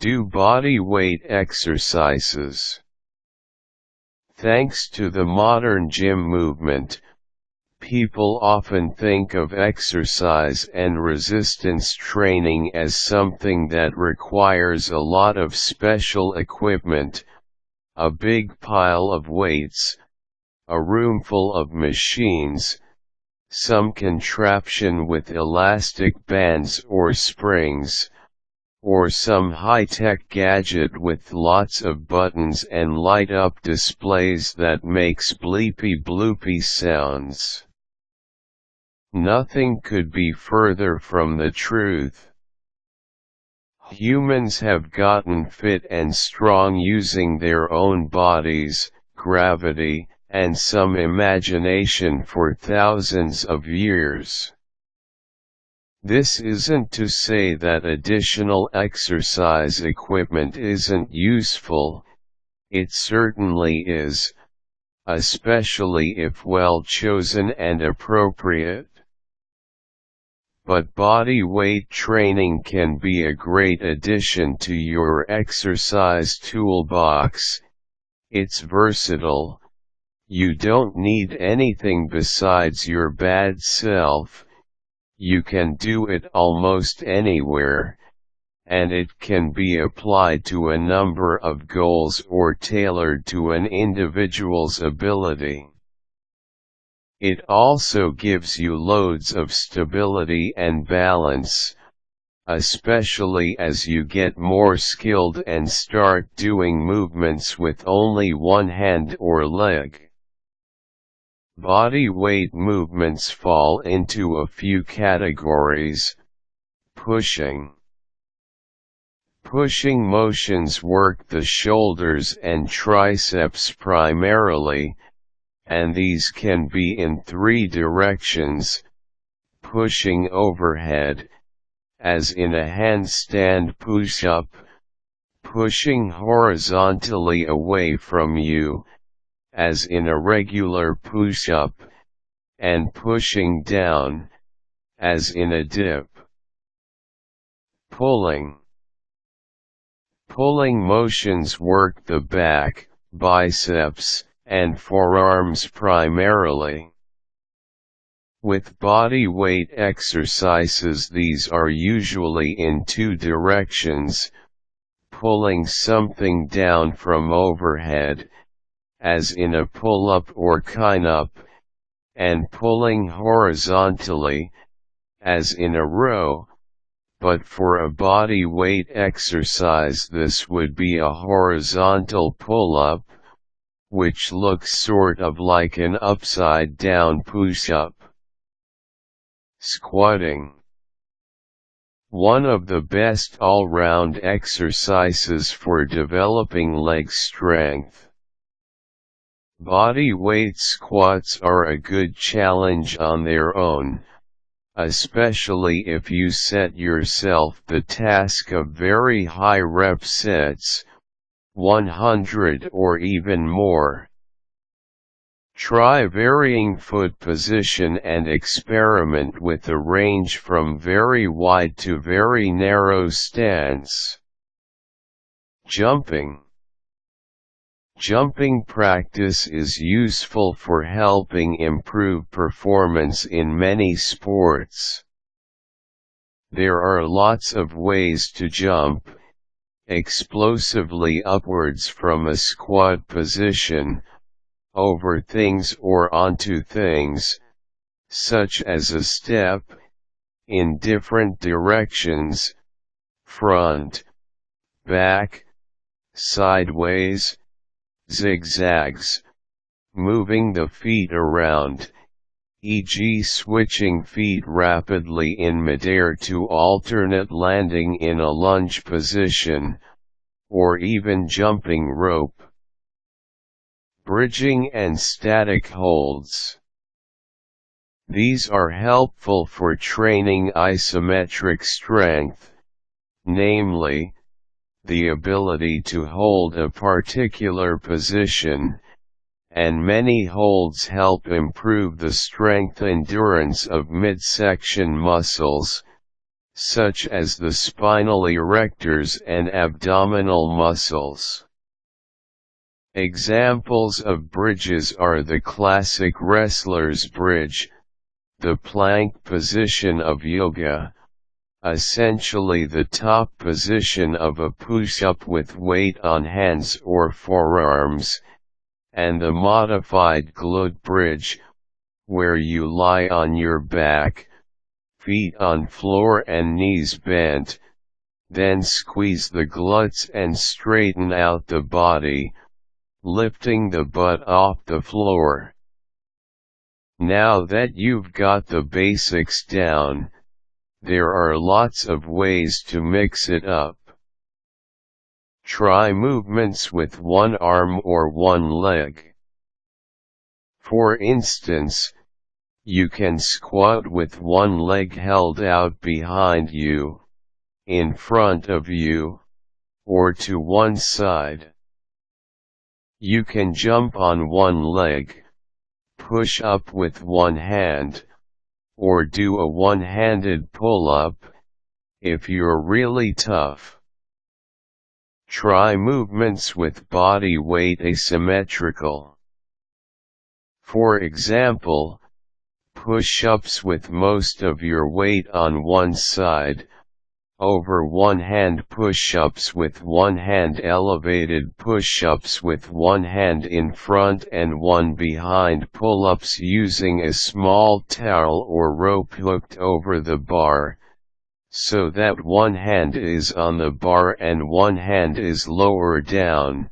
Do body weight exercises. Thanks to the modern gym movement, people often think of exercise and resistance training as something that requires a lot of special equipment, a big pile of weights, a room full of machines, some contraption with elastic bands or springs, or some high-tech gadget with lots of buttons and light-up displays that makes bleepy bloopy sounds. Nothing could be further from the truth. Humans have gotten fit and strong using their own bodies, gravity, and some imagination for thousands of years. This isn't to say that additional exercise equipment isn't useful. It certainly is, especially if well chosen and appropriate. But body weight training can be a great addition to your exercise toolbox. It's versatile. You don't need anything besides your bad self. You can do it almost anywhere, and it can be applied to a number of goals or tailored to an individual's ability. It also gives you loads of stability and balance, especially as you get more skilled and start doing movements with only one hand or leg. Body weight movements fall into a few categories. Pushing. Pushing motions work the shoulders and triceps primarily, and these can be in three directions: pushing overhead, as in a handstand push-up, pushing horizontally away from you, as in a regular push-up, and pushing down, as in a dip. Pulling. Pulling motions work the back, biceps, and forearms primarily. With body weight exercises, these are usually in two directions: pulling something down from overhead, as in a pullup or chinup, and pulling horizontally, as in a row. But for a body weight exercise, this would be a horizontal pull-up, which looks sort of like an upside-down push-up. Squatting. One of the best all-round exercises for developing leg strength. Body weight squats are a good challenge on their own, especially if you set yourself the task of very high rep sets, 100 or even more. Try varying foot position and experiment with a range from very wide to very narrow stance. Jumping. Jumping practice is useful for helping improve performance in many sports. There are lots of ways to jump explosively upwards from a squat position, over things or onto things, such as a step, in different directions, front, back, sideways, zigzags, moving the feet around, e.g. switching feet rapidly in midair to alternate landing in a lunge position, or even jumping rope. Bridging and static holds. These are helpful for training isometric strength, namely, the ability to hold a particular position, and many holds help improve the strength endurance of midsection muscles, such as the spinal erectors and abdominal muscles. Examples of bridges are the classic wrestler's bridge, the plank position of yoga, essentially the top position of a push-up with weight on hands or forearms, and the modified glute bridge, where you lie on your back, feet on floor and knees bent, then squeeze the glutes and straighten out the body, lifting the butt off the floor. Now that you've got the basics down, there are lots of ways to mix it up. Try movements with one arm or one leg. For instance, you can squat with one leg held out behind you, in front of you, or to one side. You can jump on one leg, push up with one hand, or do a one-handed pull-up, if you're really tough. Try movements with body weight asymmetrical. For example, push-ups with most of your weight on one side, over one hand push-ups with one hand elevated push-ups with one hand in front and one behind pull-ups using a small towel or rope hooked over the bar, so that one hand is on the bar and one hand is lower down,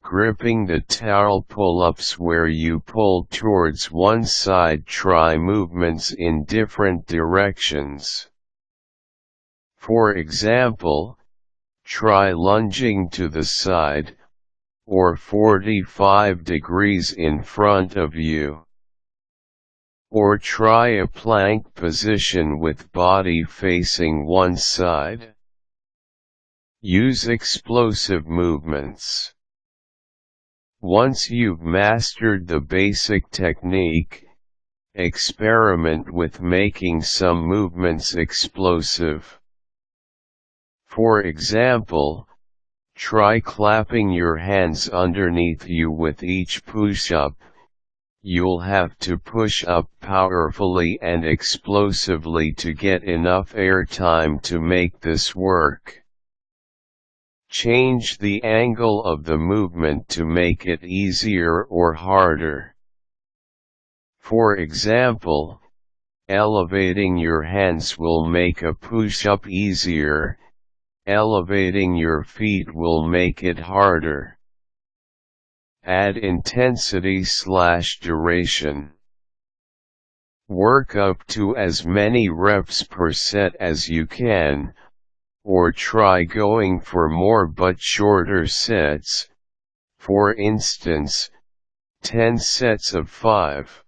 gripping the towel. Pull-ups where you pull towards one side. Try movements in different directions. For example, try lunging to the side, or 45 degrees in front of you. Or try a plank position with body facing one side. Use explosive movements. Once you've mastered the basic technique, experiment with making some movements explosive. For example, try clapping your hands underneath you with each push-up. You'll have to push up powerfully and explosively to get enough air time to make this work. Change the angle of the movement to make it easier or harder. For example, elevating your hands will make a push-up easier. Elevating your feet will make it harder. Add intensity/duration. Work up to as many reps per set as you can, or try going for more but shorter sets, for instance, 10 sets of 5.